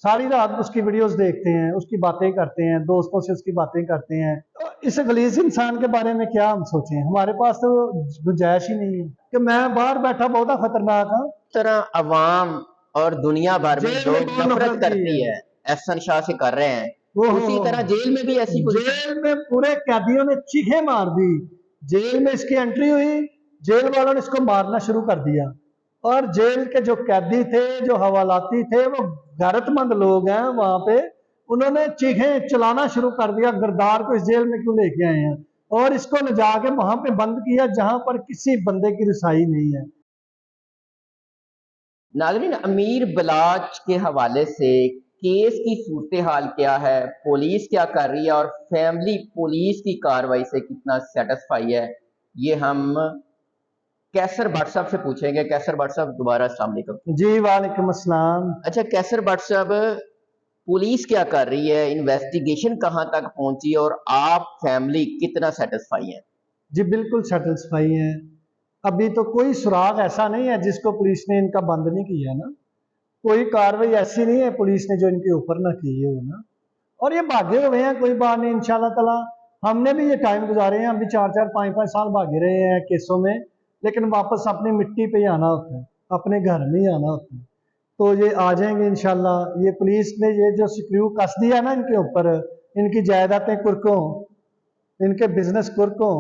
सारी रात उसकी वीडियोस देखते हैं, उसकी बातें करते हैं, दोस्तों से उसकी बातें करते हैं। इस गलीज इंसान के बारे में क्या हम सोचें, हमारे पास तो गुंजाइश ही नहीं है कि मैं बाहर बैठा बहुत खतरनाक हाँ। तरह अवाम और दुनिया भर में जेल में लोग बहुत नफरत नफरत की करती है। है, एहसन शाह से कर रहे हैं, उसी तरह हो जेल में भी ऐसी पोजीशन। जेल में पूरे कैदियों ने चीखें मार दी। जेल में इसकी एंट्री हुई, जेल वालों ने इसको मारना शुरू कर दिया। और जेल के जो कैदी थे, जो हवालाती थे, वो गैरतमंद लोग हैं वहां पे, उन्होंने चीखें चलाना शुरू कर दिया, गिरदार को इस जेल में क्यों लेके आए हैं, और इसको ले जाके वहां पे बंद किया जहां पर किसी बंदे की रिसाई नहीं है। नाज़रीन, अमीर बलाच के हवाले से केस की सूरत हाल क्या है, पुलिस क्या कर रही है और फैमिली पुलिस की कार्रवाई से कितना सेटिस्फाई है, ये हम कैसर भट्ट साहब से पूछेंगे। कैसर भट्ट साहब, दोबारा अस्सलाम वालेकुम। जी वालेकुम अस्सलाम। अच्छा कैसर भट्ट साहब, पुलिस क्या कर रही है, इन्वेस्टिगेशन कहाँ तक पहुंची और आप फैमिली कितना सेटिस्फाई है? जी बिल्कुल सेटिस्फाई है। अभी तो कोई सुराग ऐसा नहीं है जिसको पुलिस ने इनका बंद नहीं किया ना, कोई कार्रवाई ऐसी नहीं है पुलिस ने जो इनके ऊपर ना की हो ना। और ये भागे हुए हैं, कोई बात नहीं, इंशाल्लाह ताला। हमने भी ये टाइम गुजारे हैं, हम भी 4-4 5-5 साल भागे रहे हैं केसों में, लेकिन वापस अपनी मिट्टी पे ही आना होता है, अपने घर में ही आना होता है। तो ये आ जाएंगे इंशाल्लाह। ये पुलिस ने ये जो स्क्रू कस दिया ना इनके ऊपर, इनकी जायदादें कुर्कों, इनके बिजनेस कुर्कों,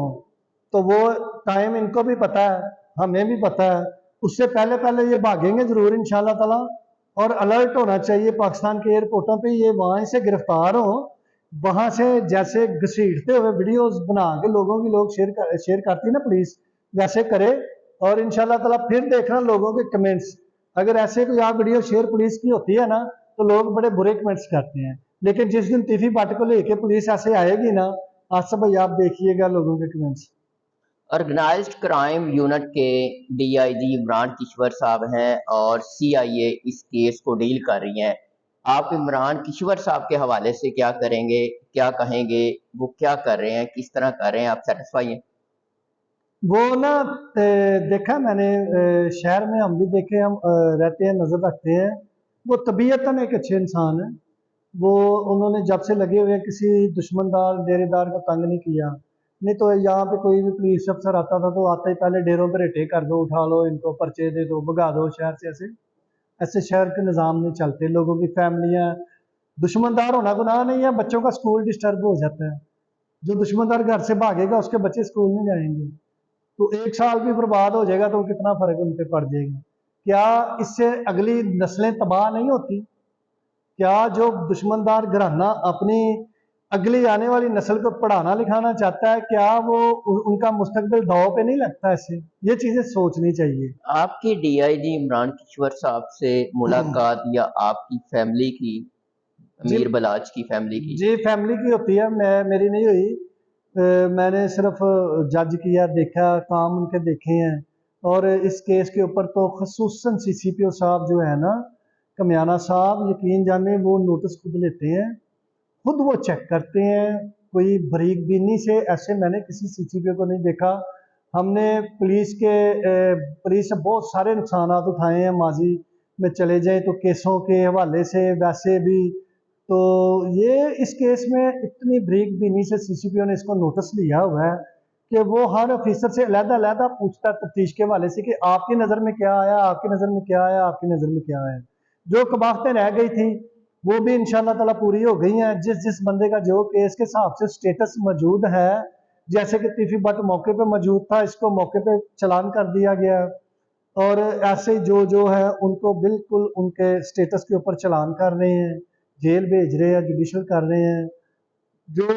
तो वो टाइम इनको भी पता है, हमें भी पता है। उससे पहले पहले ये भागेंगे जरूर इंशाल्लाह ताला। और अलर्ट होना चाहिए पाकिस्तान के एयरपोर्टों पे, ये वहां से गिरफ्तार हो, वहां से जैसे घसीटते हुए वीडियोस बना के लोगों की लोग शेयर करती है ना पुलिस, वैसे करे। और इंशाल्लाह ताला फिर देखना लोगों के कमेंट्स, अगर ऐसे कोई आप वीडियो शेयर पुलिस की होती है ना, तो लोग बड़े बुरे कमेंट्स करते हैं। लेकिन जिस दिन तीफी भट्ट को लेके पुलिस ऐसे आएगी ना, आसिफ भाई आप देखिएगा लोगों के कमेंट्स। ऑर्गेनाइज्ड क्राइम यूनिट के डीआईजी इमरान किश्वर साहब हैं और सीआईए इस केस को डील कर रही हैं। आप इमरान किश्वर साहब के हवाले से क्या करेंगे, क्या कहेंगे, वो क्या कर रहे हैं, किस तरह कर रहे हैं, आप सेटिस्फाई हैं? वो ना देखा मैंने, शहर में हम भी देखे, हम रहते हैं, नजर रखते हैं। वो तबीयतन एक अच्छे इंसान है। वो उन्होंने जब से लगे हुए हैं, किसी दुश्मनदार डेरेदार को तंग नहीं किया। नहीं तो यहाँ पे कोई भी पुलिस अफसर आता था तो आता ही पहले डेरों पर रेटे कर दो, उठा लो इनको, पर्चे दे दो, भगा दो शहर से। ऐसे ऐसे शहर के निज़ाम नहीं चलते। लोगों की फैमिलियाँ, दुश्मनदार होना गुनाह नहीं है, बच्चों का स्कूल डिस्टर्ब हो जाता है। जो दुश्मनदार घर से भागेगा उसके बच्चे स्कूल नहीं जाएंगे, तो 1 साल भी बर्बाद हो जाएगा तो कितना फर्क उन पे पड़ जाएगा। क्या इससे अगली नस्लें तबाह नहीं होती? क्या जो दुश्मनदार घराना अपनी अगली आने वाली नस्ल को पढ़ाना लिखाना चाहता है, क्या वो उनका मुस्तकबिल दाव पे नहीं लगता? ऐसे ये चीजें सोचनी चाहिए। आपकी डीआईजी इमरान किश्वर साहब से मुलाकात या आपकी फैमिली की, जी अमीर बलाच की फैमिली की? जी फैमिली की होती है, मैं मेरी नहीं हुई। मैंने सिर्फ जज किया, देखा, काम उनके देखे हैं। और इस केस के ऊपर तो खसूसन सीसीपीओ साहब जो है ना, कमियाना साहब, यकीन जाने वो नोटिस खुद लेते हैं, खुद वो चेक करते हैं। कोई बारीक बीनी से ऐसे मैंने किसी सीसीपीओ को नहीं देखा। हमने पुलिस से बहुत सारे नुकसान उठाए हैं माजी में, चले जाए तो केसों के हवाले से, वैसे भी। तो ये इस केस में इतनी बारीक बीनी से सीसीपीओ ने इसको नोटिस लिया हुआ है कि वो हर ऑफिसर से अलग-अलग पूछता है तफ्तीश के हवाले से कि आपकी नज़र में क्या आया, आपकी नज़र में क्या आया, आपकी नज़र में क्या आया। जो कबाख्तें रह गई थी वो भी इंशाल्लाह ताला पूरी हो गई हैं। जिस जिस बंदे का जो केस के हिसाब से स्टेटस मौजूद है, जैसे कि तीफी भट्ट मौके पे मौजूद था, इसको मौके पे चलान कर दिया गया। और ऐसे जो जो है उनको बिल्कुल उनके स्टेटस के ऊपर चलान कर रहे हैं, जेल भेज रहे हैं, जुडिशल कर रहे हैं। जो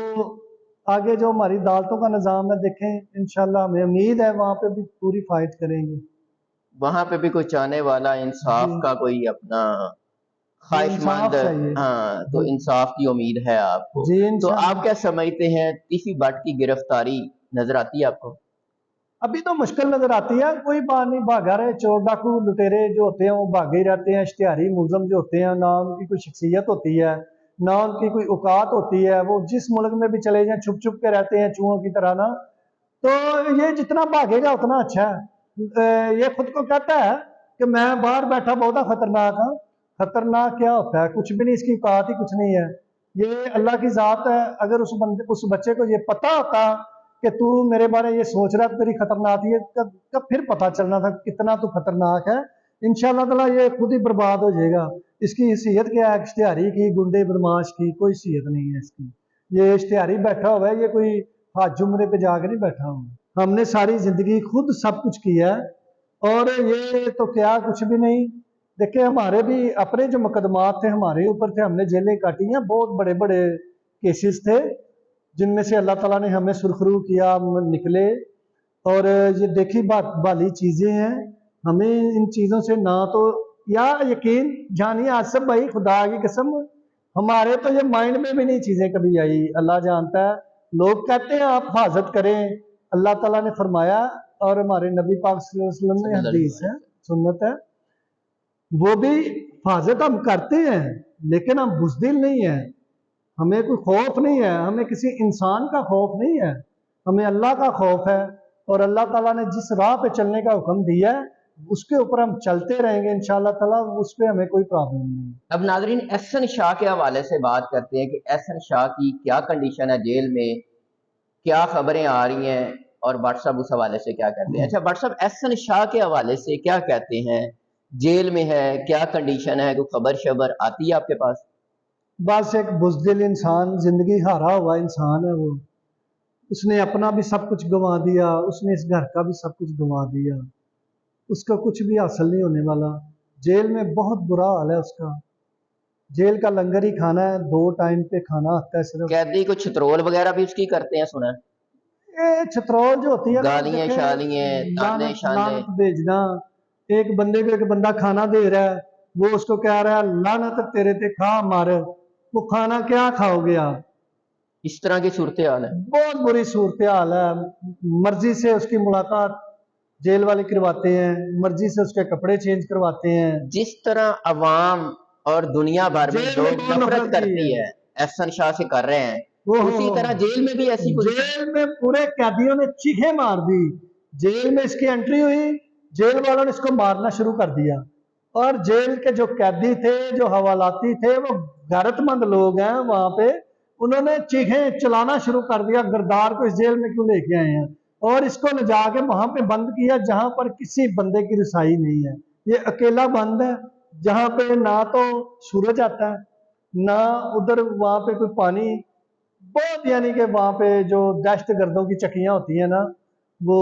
आगे जो हमारी अदालतों का निज़ाम है, देखें इंशाल्लाह, हमें उम्मीद है वहाँ पे भी पूरी फाइट करेंगे। वहां पे भी कोई चाहने वाला जी इंसाफ का, कोई अपना जी ख्वाहिशमंद, इंसाफ चाहिए। हाँ, तो जी इंसाफ की उम्मीद है आपको। जी तो आप इंशाल्लाह। क्या समझते हैं, तीफी भट्ट की गिरफ्तारी नजर आती है आपको? अभी तो मुश्किल नजर आती है, कोई बात नहीं, भागा रहे। चोर डाकू लुटेरे जो होते हैं वो भागे ही रहते हैं। इश्तिहारी मुलजम जो होते हैं, ना उनकी कोई शख्सियत होती है, ना उनकी कोई औकात होती है। वो जिस मुल्क में भी चले जाएं छुप छुप के रहते हैं चूहों की तरह ना। तो ये जितना भागेगा उतना अच्छा है। ये खुद को कहता है कि मैं बाहर बैठा बहुत खतरनाक हाँ। खतरनाक क्या होता है? कुछ भी नहीं, इसकी औकात ही कुछ नहीं है। ये अल्लाह की ज़ात है। अगर उस बच्चे को ये पता होता कि तू मेरे बारे में ये सोच रहा है, तेरी खतरनाक ये तब फिर पता चलना था कितना तू खतरनाक है। इंशाअल्लाह ताला ये खुद ही बर्बाद हो जाएगा। इसकी हैसियत क्या है? इश्तिहारी की, गुंडे बदमाश की कोई हैसियत नहीं है इसकी। ये इश्तिहारी बैठा हुआ है, ये कोई हाथ जुमरे पे जाकर नहीं बैठा हुआ। हमने सारी जिंदगी खुद सब कुछ किया है और ये तो क्या कुछ भी नहीं। देखिए हमारे भी अपने जो मुकदमात थे हमारे ऊपर थे, हमने जेलें काटी हैं, बहुत बड़े बड़े केसेस थे जिनमें से अल्लाह ताला ने हमें सुरखरू किया, हम निकले। और ये देखी बात वाली चीज़ें हैं, हमें इन चीज़ों से ना तो या यकीन जानिए आसिफ भाई, खुदा की कसम हमारे तो ये माइंड में भी नहीं चीज़ें कभी आई। अल्लाह जानता है, लोग कहते हैं आप हिफाजत करें, अल्लाह ताला ने फरमाया और हमारे नबी पाक सल्लल्लाहु अलैहि वसल्लम में हदीस है, सुन्नत है, वो भी हिफाजत हम करते हैं लेकिन हम बुज़दिल नहीं है। हमें कोई खौफ नहीं है, हमें किसी इंसान का खौफ नहीं है, हमें अल्लाह का खौफ है। और अल्लाह ताला ने जिस राह पे चलने का हुक्म दिया है उसके ऊपर हम चलते रहेंगे इंशाअल्लाह ताला, उस पे हमें कोई प्रॉब्लम नहीं। अब नाजरीन एहसन शाह के हवाले से बात करते हैं कि एहसन शाह की क्या कंडीशन है जेल में, क्या खबरें आ रही हैं और व्हाट्सअप उस हवाले से क्या कहते हैं। अच्छा व्हाट्सअप एहसन शाह के हवाले से क्या कहते हैं, जेल में है, क्या कंडीशन है, कोई खबर शबर आती है आपके पास? बस एक बुज़दिल इंसान, जिंदगी हारा हुआ इंसान है वो। उसने अपना भी सब कुछ गंवा दिया, उसने इस घर का भी सब कुछ गंवा दिया, उसका कुछ भी हासिल नहीं होने वाला। जेल में बहुत बुरा हाल है उसका। जेल का लंगर ही खाना है, 2 टाइम पे खाना आता है सिर्फ। कैदी को छतरोल वगैरह भी उसकी करते हैं सुना है? ये छतरौल जो होती है ना, गालियां देखे शालियां ताने लानत शाने। लानत भेजना। एक बंदे को एक बंदा खाना दे रहा है, वो उसको कह रहा है लानत तेरे ते खा मार, वो खाना क्या खाओगे आप? इस तरह की सूरत हाल है। बहुत बुरी सूरत हाल है। मर्जी से उसकी मुलाकात जेल वाले करवाते हैं, मर्जी से उसके कपड़े चेंज करवाते हैं। जिस तरह अवाम और दुनिया भर में जेल में लोग कौन नफरत नफरत की करती है? है, एहसन शाह से कर रहे हैं, वो उसी तरह जेल में भी ऐसी पोजीशन। जेल में पूरे कैदियों ने चीखें मार दी। जेल में इसकी एंट्री हुई, जेल वालों ने इसको मारना शुरू कर दिया। और जेल के जो कैदी थे, जो हवालाती थे, वो गैरतमंद लोग हैं वहां पे, उन्होंने चीखें चलाना शुरू कर दिया, गिरदार को इस जेल में क्यों लेके आए हैं? और इसको ले जाके वहां पे बंद किया जहां पर किसी बंदे की रिसाई नहीं है। ये अकेला बंद है जहां पे ना तो सूरज आता है, ना उधर वहां पे कोई पानी। बहुत यानी कि वहां पे जो दहशत गर्दों की चक्कियां होती है ना, वो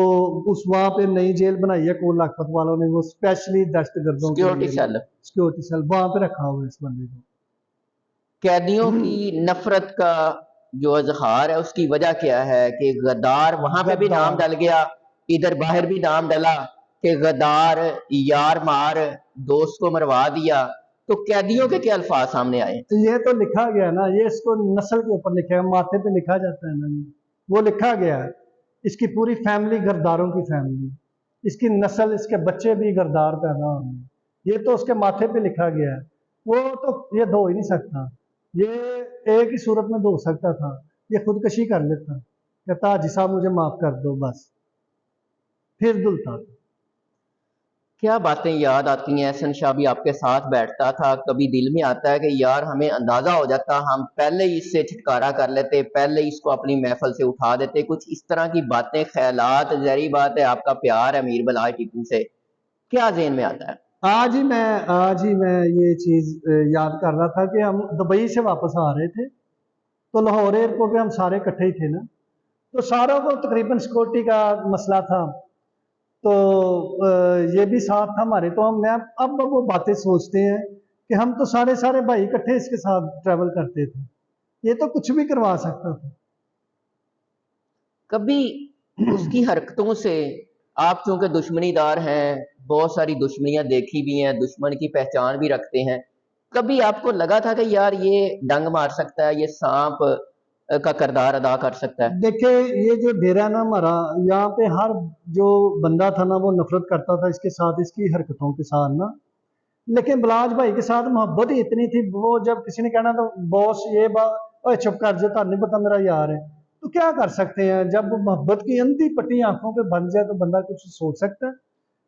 उस वहां पे नई जेल बनाई है कोल लखपत वालों ने, वो स्पेशली दहशत गर्दों के सिक्योरिटी लिए सेल। सिक्योरिटी सेल वहां पे रखा हुआ है इस बंदे को। कैदियों की नफरत का जो इजहार है उसकी वजह क्या है कि गद्दार वहां पे भी नाम गद्दार। डल गया, इधर बाहर भी नाम डला कि गद्दार, यार मार, दोस्त को मरवा दिया। तो कैदियों के क्या अल्फाज सामने आए? तो ये तो लिखा गया ना, ये इसको नस्ल के ऊपर लिखा है, माथे पे लिखा जाता है ना, वो लिखा गया है। इसकी पूरी फैमिली गद्दारों की फैमिली, इसकी नस्ल, इसके बच्चे भी गद्दार पैदा होंगे, ये तो उसके माथे पे लिखा गया है। वो तो ये धो ही नहीं सकता, ये एक ही सूरत में धो सकता था, ये खुदकशी कर लेता, कहता हाजी साहब मुझे माफ कर दो, बस फिर धुलता। क्या बातें याद आती हैं? एहसन शाह भी आपके साथ बैठता था, कभी दिल में आता है कि यार हमें अंदाजा हो जाता, हम पहले ही इससे छुटकारा कर लेते, पहले ही इसको अपनी महफिल से उठा देते? कुछ इस तरह की बातें, ख्यालात? जहरी बात है आपका प्यार है मीर बलाज टीपू से, क्या ज़हन में आता है? आज ही मैं ये चीज याद कर रहा था कि हम दुबई से वापस आ रहे थे, तो लाहौर एयरपोर्ट पे हम सारे इकट्ठे ही थे ना, तो सारों को तकरीबन सिक्योरिटी का मसला था, तो ये भी साथ था हमारे। तो हम मैं अब वो बातें सोचते हैं कि हम तो सारे सारे भाई इकट्ठे इसके साथ ट्रैवल करते थे, ये तो कुछ भी करवा सकता था। कभी उसकी हरकतों से आप चूंकि दुश्मनीदार हैं, बहुत सारी दुश्मनियां देखी भी हैं, दुश्मन की पहचान भी रखते हैं, कभी आपको लगा था कि यार ये डंग मार सकता है, ये सांप का किरदार अदा कर सकता है? देखिए ये जो डेरा ना हमारा, यहाँ पे हर जो बंदा था ना वो नफरत करता था इसके साथ, इसकी हरकतों के साथ ना। लेकिन बलाज भाई के साथ मोहब्बत ही इतनी थी, वो जब किसी ने कहना तो बॉस ये बात, ओए चुप कर, जो तो नहीं पता मेरा यार है, तो क्या कर सकते हैं? जब मोहब्बत की अंधी पट्टी आंखों पे बन जाए तो बंदा कुछ सोच सकता है?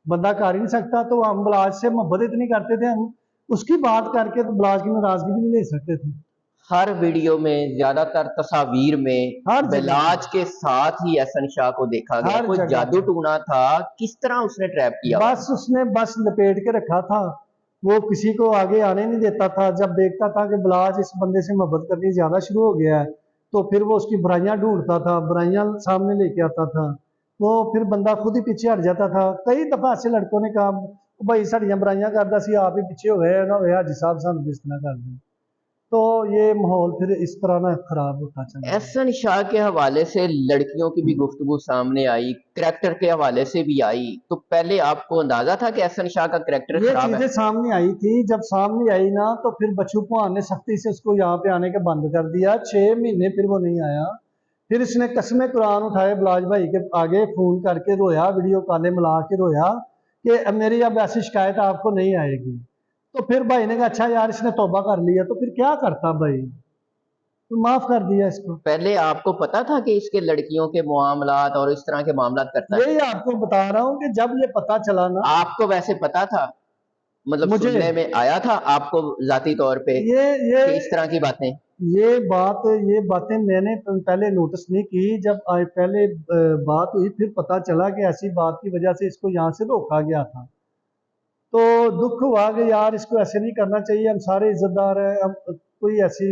बंदा कर ही नहीं सकता। तो हम बलाज से मोहब्बत इतनी करते थे, हम उसकी बात करके तो बिलाज की नाराजगी भी नहीं ले सकते थे। हर वीडियो में, ज्यादातर तस्वीर में हर जगह पे, बिलाज के साथ ही एहसन शाह को देखा गया। हर कोई जगह जादू पे। टूना था? किस तरह उसने ट्रैप किया हुआ है? बस उसने बस लपेट के रखा था। वो किसी को आगे आने नहीं देता था। जब देखता था कि बिलाज इस बंदे से मोहब्बत करनी ज्यादा शुरू हो गया है, तो फिर वो उसकी बुराइयां ढूंढता था, बुराइयां सामने लेके आता था। वो फिर बंदा खुद ही पीछे हट जाता था। कई दफा ऐसे लड़कों ने कहा, भाई साड़ियां बुराइयां करता सी, आप ही पीछे हो गए ना, हाजी साहब सानू इस तरह कर दें। तो ये माहौल फिर इस तरह ना खराब होता चला गया। एहसन शाह के हवाले से लड़कियों की भी गुफ्तगू सामने आई, करैक्टर के हवाले से भी आई। तो पहले आपको अंदाजा था कि एहसन शाह का करैक्टर ये खराब है? चीजें सामने आई थी। जब सामने आई ना, तो फिर बच्चू भान ने सख्ती से उसको यहाँ पे आने के बंद कर दिया। 6 महीने फिर वो नहीं आया। फिर इसने कसमे कुरान उठाए बिलाज भाई के आगे, फोन करके रोया, वीडियो कॉलें मिला के रोया कि अब मेरी अब ऐसी शिकायत आपको नहीं आएगी। तो फिर भाई ने कहा अच्छा यार इसने तौबा कर लिया, तो फिर क्या करता भाई, तो माफ कर दिया इसको। पहले आपको पता था कि इसके लड़कियों के मामलात और इस तरह के मामलात करता है? यही आपको बता रहा हूँ कि जब ये पता चला ना आपको वैसे पता था? मतलब मुझे, सुनने में आया था आपको जाती तौर पे ये ये कि इस तरह की बातें? ये बातें मैंने पहले नोटिस नहीं की। जब पहले बात हुई, फिर पता चला कि ऐसी बात की वजह से इसको यहाँ से रोका गया था। तो दुख हुआ कि यार इसको ऐसे नहीं करना चाहिए, हम सारे इज्जतदार हैं, हम कोई ऐसी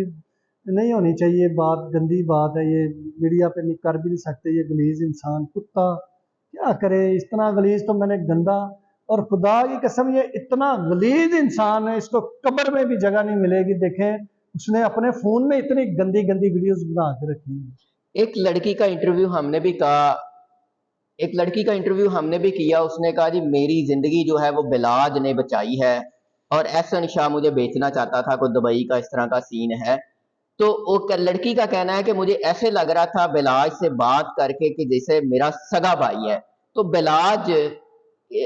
नहीं होनी चाहिए बात, गंदी बात है ये, मीडिया पे नहीं कर भी नहीं सकते। ये गलीज इंसान कुत्ता क्या करे, इतना गलीज तो मैंने गंदा, और खुदा की कसम ये इतना गलीज इंसान है, इसको कब्र में भी जगह नहीं मिलेगी। देखें, उसने अपने फोन में इतनी गंदी गंदी वीडियोस बना के रखी है। एक लड़की का इंटरव्यू हमने भी कहा, एक लड़की का इंटरव्यू हमने भी किया, उसने कहा जी मेरी जिंदगी जो है वो बिलाज ने बचाई है और एहसन शाह मुझे बेचना चाहता था, कोई दुबई का इस तरह का सीन है। तो वो लड़की का कहना है कि मुझे ऐसे लग रहा था बिलाज से बात करके कि जैसे मेरा सगा भाई है। तो बिलाज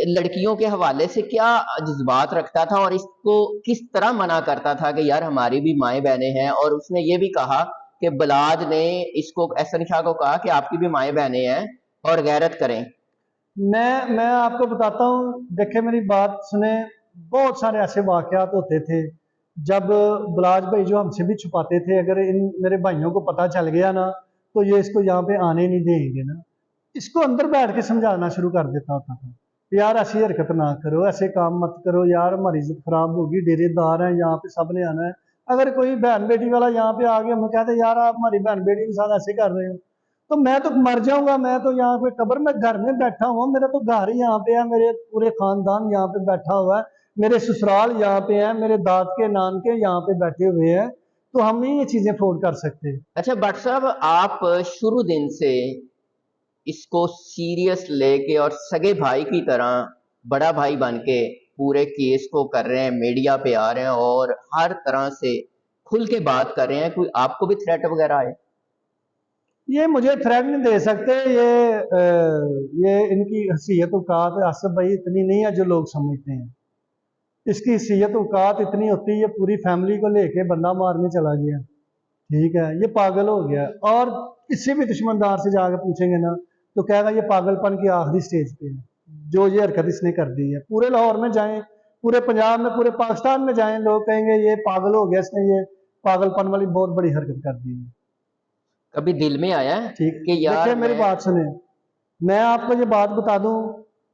लड़कियों के हवाले से क्या जज्बात रखता था और इसको किस तरह मना करता था कि यार हमारी भी माएँ बहनें हैं? और उसने ये भी कहा कि बिलाज ने इसको, एहसन शाह को कहा कि आपकी भी माएँ बहनें हैं और गैरत करें। मैं आपको बताता हूँ, देखे मेरी बात सुने। बहुत सारे ऐसे वाकयात होते थे जब बिलाज भाई जो हमसे भी छुपाते थे, अगर इन मेरे भाइयों को पता चल गया ना, तो ये इसको यहाँ पे आने नहीं देंगे ना। इसको अंदर बैठ के समझाना शुरू कर देता होता था, यार ऐसी हरकत ना करो, ऐसे काम मत करो यार, हमारी इज्जत खराब होगी, डेरेदार हैं यहाँ पे, सब ने आना है। अगर कोई बहन बेटी वाला यहाँ पे आ गया, हम कहते यार आप हमारी बहन बेटी के साथ ऐसे कर रहे हो, तो मैं तो मर जाऊंगा, मैं तो यहाँ पे कब्र में घर में बैठा हुआ, मेरा तो घर ही यहाँ पे है, मेरे पूरे खानदान यहाँ पे बैठा हुआ है, मेरे ससुराल यहाँ पे है, मेरे दाद के नान के यहाँ पे बैठे हुए हैं, तो हम नहीं ये चीजें अफोर्ड कर सकते। अच्छा भट्ट साहब, आप शुरू दिन से इसको सीरियस लेके और सगे भाई की तरह बड़ा भाई बन के पूरे केस को कर रहे हैं, मीडिया पे आ रहे हैं और हर तरह से खुल के बात कर रहे हैं। कोई आपको भी थ्रेट वगैरह आए? ये मुझे थ्रेट नहीं दे सकते। ये इनकी हैसियत औकात आसिफ भाई इतनी नहीं है जो लोग समझते हैं। इसकी हैसियत औकात इतनी होती है, ये पूरी फैमिली को लेके बंदा मारने चला गया, ठीक है, ये पागल हो गया। और किसी भी दुश्मनदार से जाकर पूछेंगे ना, तो कहेगा ये पागलपन की आखिरी स्टेज पे है, जो ये हरकत इसने कर दी है। पूरे लाहौर में जाएं, पूरे पंजाब में, पूरे पाकिस्तान में जाएं, लोग कहेंगे ये पागल हो गया, इसने ये पागलपन वाली बहुत बड़ी हरकत कर दी है। कभी दिल में आया है ठीक, कि देखिए यार मेरी मैं, बात सुने, मैं आपको ये बात बता दूं,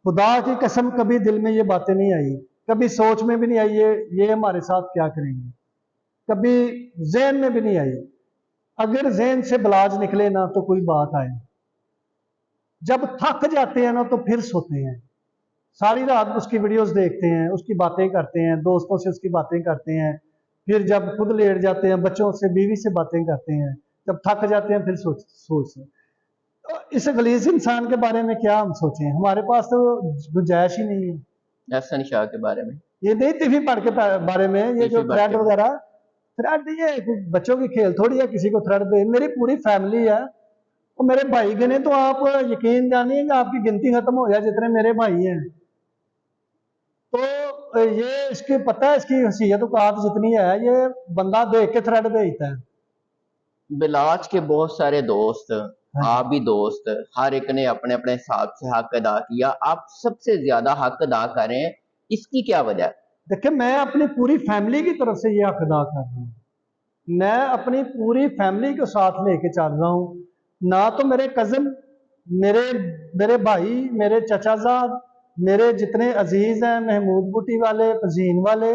खुदा की कसम कभी दिल में ये बातें नहीं आई, कभी सोच में भी नहीं आई ये हमारे साथ क्या करेंगे, कभी जहन में भी नहीं आई। अगर जहन से बिलाज निकले ना तो कोई बात आए, जब थक जाते हैं ना तो फिर सोते हैं, सारी रात उसकी वीडियोस देखते हैं, उसकी बातें करते हैं, दोस्तों से उसकी बातें करते हैं, फिर जब खुद लेट जाते हैं, बच्चों से, बीवी से बातें करते हैं, जब थक जाते हैं फिर सोचते हैं। तो इस गलीज इंसान के बारे में क्या हम सोचें, हमारे पास तो गुंजाइश ही नहीं है। एहसन शाह के बारे में? ये नहीं टिफी पढ़ के बारे में, ये टीफी जो भट्ट थ्रेड के? वगैरह, थ्रेड ये कोई बच्चों की खेल थोड़ी है, किसी को थ्रेड पे, मेरी पूरी फैमिली है, और मेरे भाई गिने तो आप यकीन जानिए कि आपकी गिनती खत्म हो जाए जितने मेरे भाई हैं। तो ये इसकी पता है, इसकी हैसियत औकात जितनी है, ये बंदा देख के थ्रेड भेजता है। बिलाज के बहुत सारे दोस्त, हाँ जी। आप भी दोस्त, हर एक ने अपने अपने हिसाब से हक अदा किया, आप सबसे ज्यादा हक अदा करें, इसकी क्या वजह है? देखिए, मैं अपनी पूरी फैमिली की तरफ से ये हक अदा कर रहा हूँ। मैं अपनी पूरी फैमिली को साथ लेके चल रहा हूँ। ना तो मेरे कज़न, मेरे मेरे भाई, मेरे चचाज़ाद, मेरे जितने अजीज़ हैं, महमूद बूटी वाले, फजीन वाले,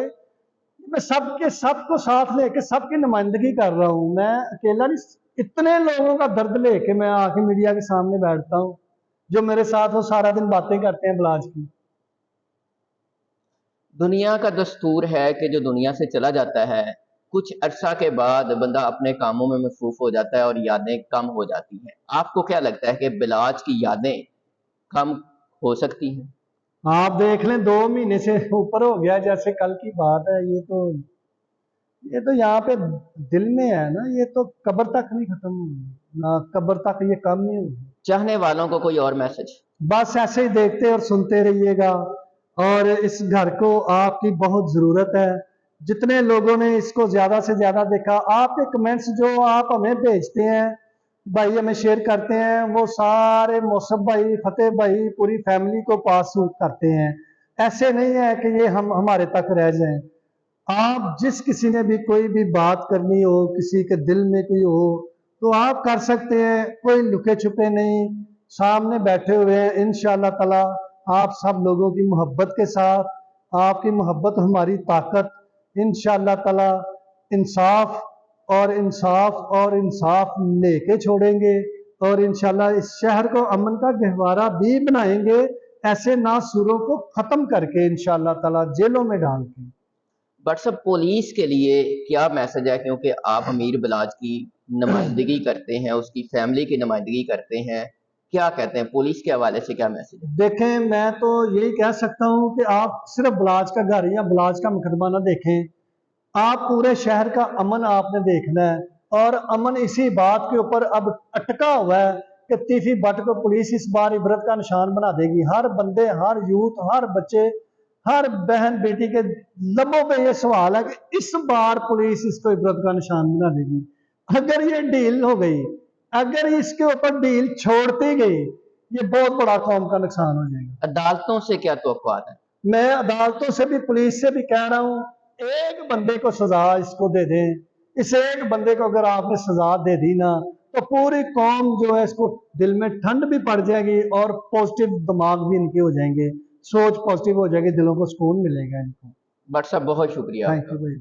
मैं सबके सबको साथ लेके सबकी नुमाइंदगी कर रहा हूँ। मैं अकेला नहीं, इतने लोगों का दर्द लेके मैं आके मीडिया के सामने बैठता हूँ, जो मेरे साथ वो सारा दिन बातें करते हैं ब्लाज की। दुनिया का दस्तूर है कि जो दुनिया से चला जाता है, कुछ अरसा के बाद बंदा अपने कामों में मसरूफ हो जाता है और यादें कम हो जाती हैं। आपको क्या लगता है कि बिलाज की यादें कम हो सकती हैं? आप देख लें, 2 महीने से ऊपर हो गया, जैसे कल की बात है। ये तो यहाँ पे दिल में है ना, ये तो कब्र तक नहीं खत्म होगी, ना कब्र तक ये कम नहीं होगी। चाहने वालों को कोई और मैसेज? बस ऐसे ही देखते और सुनते रहिएगा, और इस घर को आपकी बहुत ज़रूरत है। जितने लोगों ने इसको ज़्यादा से ज़्यादा देखा, आपके कमेंट्स जो आप हमें भेजते हैं भाई, हमें शेयर करते हैं, वो सारे मौसम भाई, फतेह भाई, पूरी फैमिली को पास करते हैं। ऐसे नहीं है कि ये हम हमारे तक रह जाएं। आप जिस किसी ने भी कोई भी बात करनी हो, किसी के दिल में कोई हो, तो आप कर सकते हैं, कोई लुके छुपे नहीं, सामने बैठे हुए हैं। इंशाअल्लाह ताला आप सब लोगों की मोहब्बत के साथ, आपकी मोहब्बत हमारी ताकत, इंशाअल्लाह ताला इंसाफ और इंसाफ और इंसाफ लेके छोड़ेंगे, और इंशाअल्लाह इस शहर को अमन का गहवारा भी बनाएंगे, ऐसे नासूरों को खत्म करके इंशाअल्लाह ताला जेलों में डाल के। बट सब पुलिस के लिए क्या मैसेज है, क्योंकि आप अमीर बिलाज की नुमाइंदगी करते हैं, उसकी फैमिली की नुमाइंदगी करते हैं, क्या कहते हैं पुलिस के हवाले से, क्या मैसेज है? देखें, मैं तो यही कह सकता हूं कि आप सिर्फ ब्लाज का घर या ब्लाज का मुकदमा ना देखें, आप पूरे शहर का अमन आपने देखना है। और अमन इसी बात के ऊपर अब अटका हुआ है कि तीफी बट को पुलिस इस बार इबरत का निशान बना देगी। हर बंदे, हर यूथ, हर बच्चे, हर बहन बेटी के लबों पे ये सवाल है कि इस बार पुलिस इसको इबरत का निशान बना देगी। अगर ये डील हो गई, अगर इसके ऊपर डील छोड़ती गई, ये बहुत बड़ा कौम का नुकसान हो जाएगा। अदालतों से क्या तवक्कुआत है? मैं अदालतों से भी, पुलिस से भी कह रहा हूं, एक बंदे को सजा इसको दे दें। इस एक बंदे को अगर आपने सजा दे दी ना, तो पूरी कौम जो है, इसको दिल में ठंड भी पड़ जाएगी और पॉजिटिव दिमाग भी इनके हो जाएंगे, सोच पॉजिटिव हो जाएगी, दिलों को सुकून मिलेगा इनको। बट साहब बहुत शुक्रिया थैंक आपका। यू भाई।